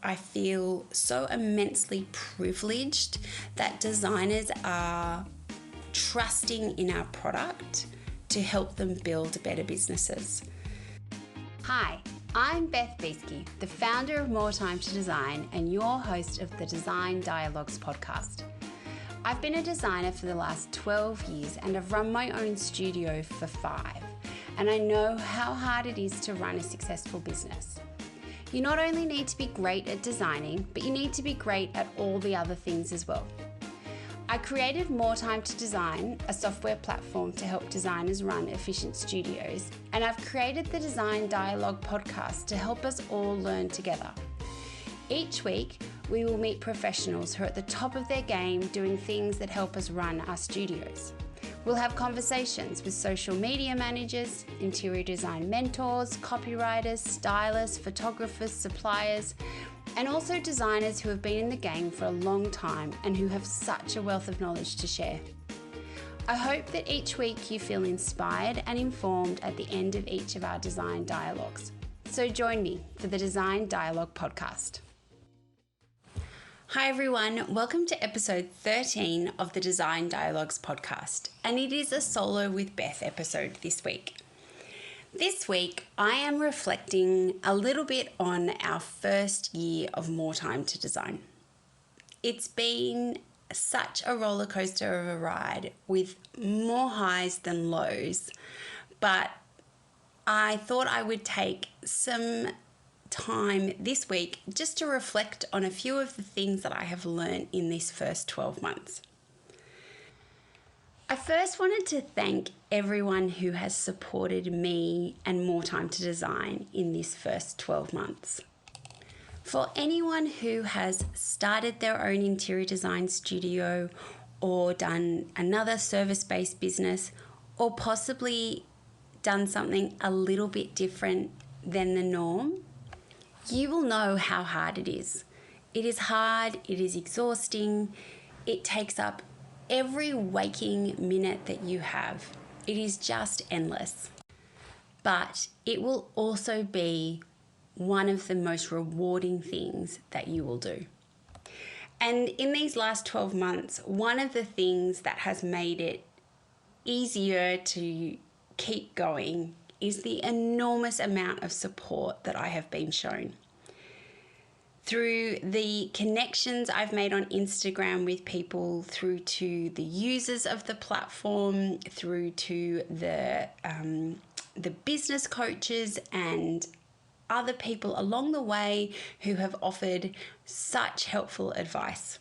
I feel so immensely privileged that designers are trusting in our product to help them build better businesses. Hi, I'm Beth, the founder of More Time to Design and your host of the Design Dialogues podcast. I've been a designer for the last 12 years and I've run my own studio for 5. And I know how hard it is to run a successful business. You not only need to be great at designing, but you need to be great at all the other things as well. I created More Time to Design, a software platform to help designers run efficient studios, and I've created the Design Dialogue podcast to help us all learn together. Each week, we will meet professionals who are at the top of their game doing things that help us run our studios. We'll have conversations with social media managers, interior design mentors, copywriters, stylists, photographers, suppliers, and also designers who have been in the game for a long time and who have such a wealth of knowledge to share. I hope that each week you feel inspired and informed at the end of each of our design dialogues. So join me for the Design Dialogue podcast. Hi everyone, welcome to episode 13 of the Design Dialogues podcast, and it is a solo with Beth episode this week. This week, I am reflecting a little bit on our first year of More Time to Design. It's been such a roller coaster of a ride with more highs than lows, but I thought I would take some time this week just to reflect on a few of the things that I have learned in this first 12 months. I first wanted to thank everyone who has supported me and More Time to Design in this first 12 months. For anyone who has started their own interior design studio or done another service-based business or possibly done something a little bit different than the norm, you will know how hard it is. It is hard, it is exhausting, it takes up every waking minute that you have. It is just endless. But it will also be one of the most rewarding things that you will do. And in these last 12 months, one of the things that has made it easier to keep going is the enormous amount of support that I have been shown. Through the connections I've made on Instagram with people, through to the users of the platform, through to the business coaches and other people along the way who have offered such helpful advice.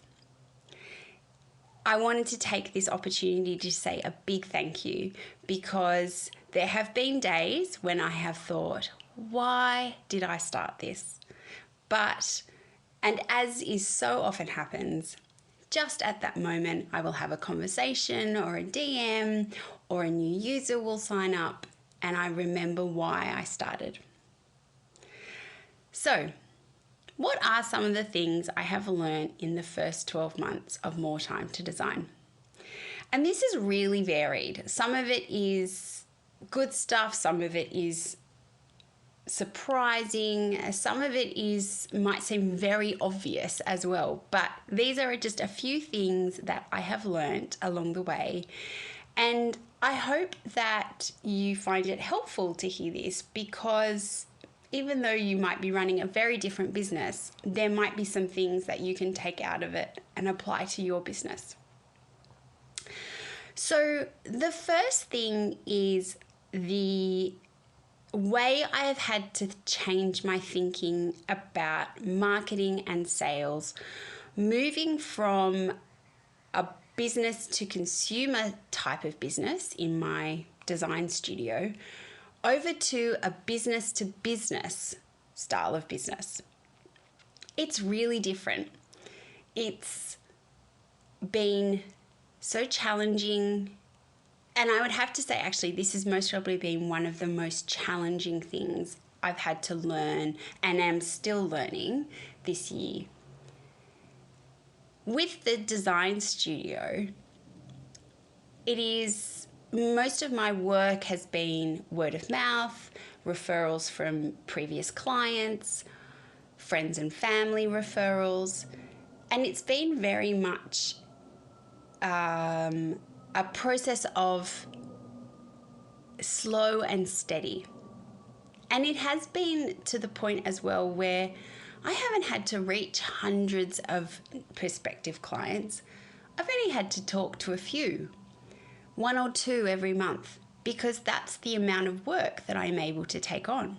I wanted to take this opportunity to say a big thank you, because there have been days when I have thought, why did I start this? And as is so often happens, just at that moment, I will have a conversation or a DM or a new user will sign up and I remember why I started. So, what are some of the things I have learned in the first 12 months of More Time to Design? And this is really varied. Some of it is good stuff, some of it is surprising, some of it might seem very obvious as well, but these are just a few things that I have learned along the way, and I hope that you find it helpful to hear this, because even though you might be running a very different business, there might be some things that you can take out of it and apply to your business. So the first thing is the way I have had to change my thinking about marketing and sales, moving from a business to consumer type of business in my design studio over to a business to business style of business. It's really different. It's been so challenging. And I would have to say, actually, this has most probably been one of the most challenging things I've had to learn and am still learning this year. With the design studio, most of my work has been word of mouth, referrals from previous clients, friends and family referrals, and it's been very much a process of slow and steady. And it has been to the point as well where I haven't had to reach hundreds of prospective clients. I've only had to talk to a few, 1 or 2 every month, because that's the amount of work that I'm able to take on.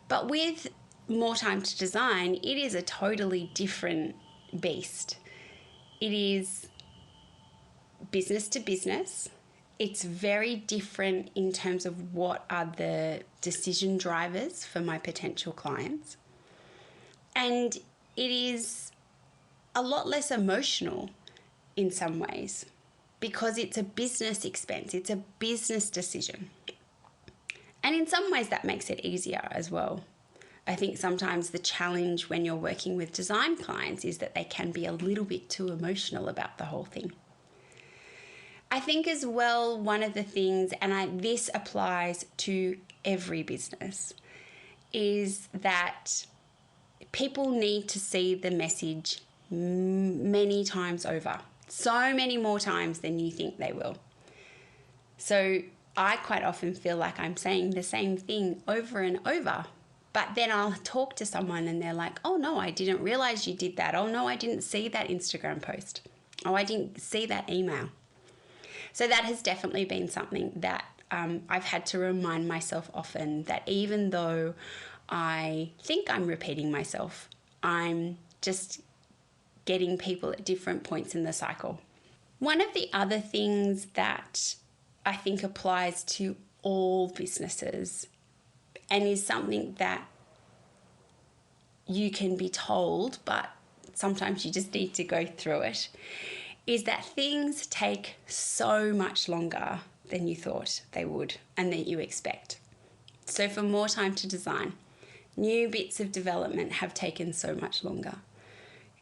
But with More Time to Design, it is a totally different beast. It is business to business. It's very different in terms of what are the decision drivers for my potential clients. And it is a lot less emotional in some ways because it's a business expense. It's a business decision. And in some ways that makes it easier as well. I think sometimes the challenge when you're working with design clients is that they can be a little bit too emotional about the whole thing. I think as well, one of the things, and this applies to every business, is that people need to see the message many times over, so many more times than you think they will. So I quite often feel like I'm saying the same thing over and over, but then I'll talk to someone and they're like, oh no, I didn't realize you did that. Oh no, I didn't see that Instagram post. Oh, I didn't see that email. So that has definitely been something that I've had to remind myself often, that even though I think I'm repeating myself, I'm just getting people at different points in the cycle. One of the other things that I think applies to all businesses and is something that you can be told, but sometimes you just need to go through it, is that things take so much longer than you thought they would and that you expect. So for More Time to Design, new bits of development have taken so much longer.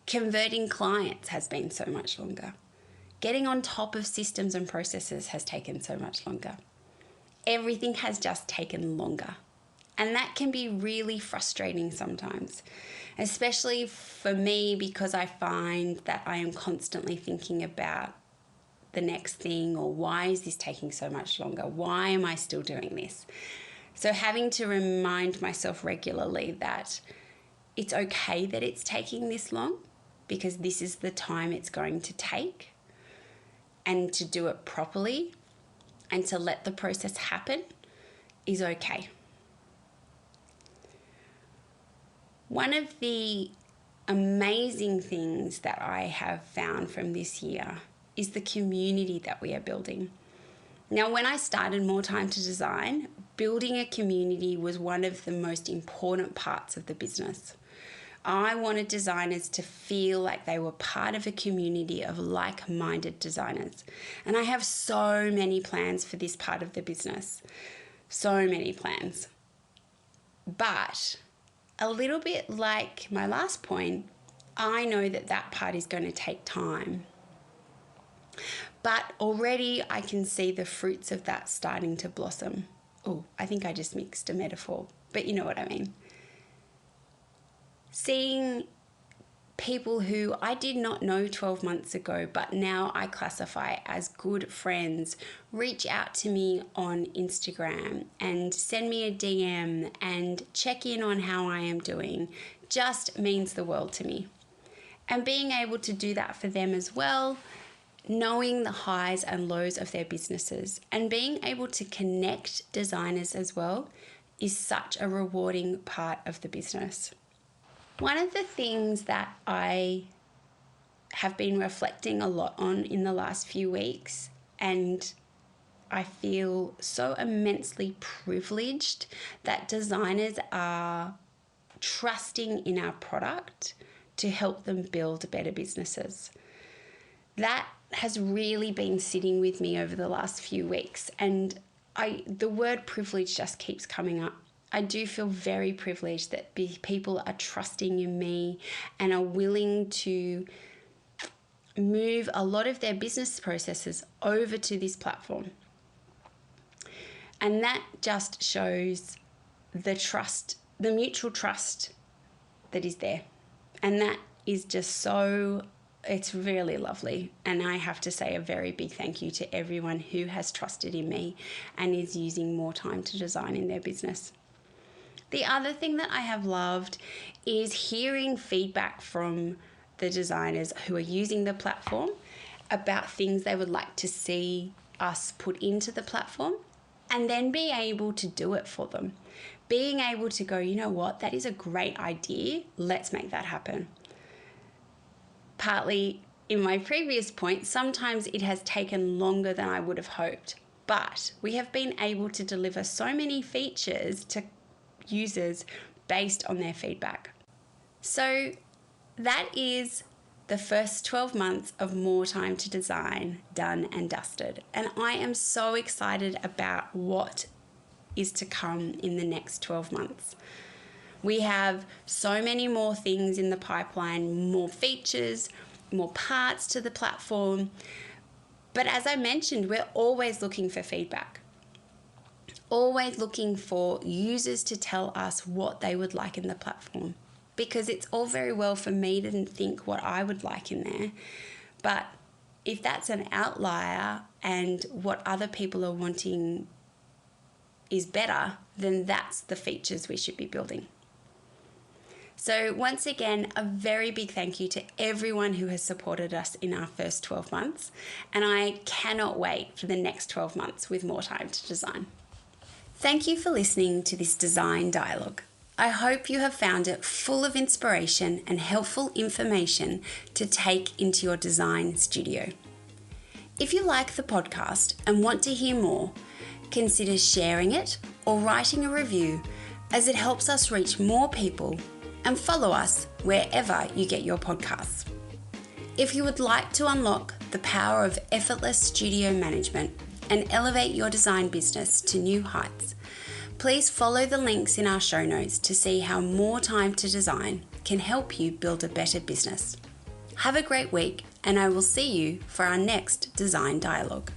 Converting clients has been so much longer. Getting on top of systems and processes has taken so much longer. Everything has just taken longer. And that can be really frustrating sometimes, especially for me, because I find that I am constantly thinking about the next thing, or why is this taking so much longer? Why am I still doing this? So having to remind myself regularly that it's okay that it's taking this long, because this is the time it's going to take, and to do it properly and to let the process happen is okay. One of the amazing things that I have found from this year is the community that we are building. Now, when I started More Time to Design, building a community was one of the most important parts of the business. I wanted designers to feel like they were part of a community of like-minded designers. And I have so many plans for this part of the business. So many plans. But a little bit like my last point, I know that that part is going to take time. But already I can see the fruits of that starting to blossom. Oh, I think I just mixed a metaphor, but you know what I mean. Seeing people who I did not know 12 months ago, but now I classify as good friends, reach out to me on Instagram and send me a DM and check in on how I am doing, just means the world to me. And being able to do that for them as well, knowing the highs and lows of their businesses and being able to connect designers as well is such a rewarding part of the business. One of the things that I have been reflecting a lot on in the last few weeks, and I feel so immensely privileged that designers are trusting in our product to help them build better businesses. That has really been sitting with me over the last few weeks, and the word privilege just keeps coming up. I do feel very privileged that people are trusting in me and are willing to move a lot of their business processes over to this platform. And that just shows the trust, the mutual trust that is there. And that is just so, it's really lovely. And I have to say a very big thank you to everyone who has trusted in me and is using More Time to Design in their business. The other thing that I have loved is hearing feedback from the designers who are using the platform about things they would like to see us put into the platform, and then being able to do it for them. Being able to go, you know what, that is a great idea. Let's make that happen. Partly in my previous point, sometimes it has taken longer than I would have hoped, but we have been able to deliver so many features to users based on their feedback. So that is the first 12 months of More Time to Design done and dusted. And I am so excited about what is to come in the next 12 months. We have so many more things in the pipeline, more features, more parts to the platform. But as I mentioned, we're always looking for feedback. Always looking for users to tell us what they would like in the platform, because it's all very well for me to think what I would like in there, but if that's an outlier and what other people are wanting is better, then that's the features we should be building. So once again, a very big thank you to everyone who has supported us in our first 12 months, and I cannot wait for the next 12 months with More Time to Design. Thank you for listening to this design dialogue. I hope you have found it full of inspiration and helpful information to take into your design studio. If you like the podcast and want to hear more, consider sharing it or writing a review, as it helps us reach more people, and follow us wherever you get your podcasts. If you would like to unlock the power of effortless studio management and elevate your design business to new heights, please follow the links in our show notes to see how More Time to Design can help you build a better business. Have a great week, and I will see you for our next design dialogue.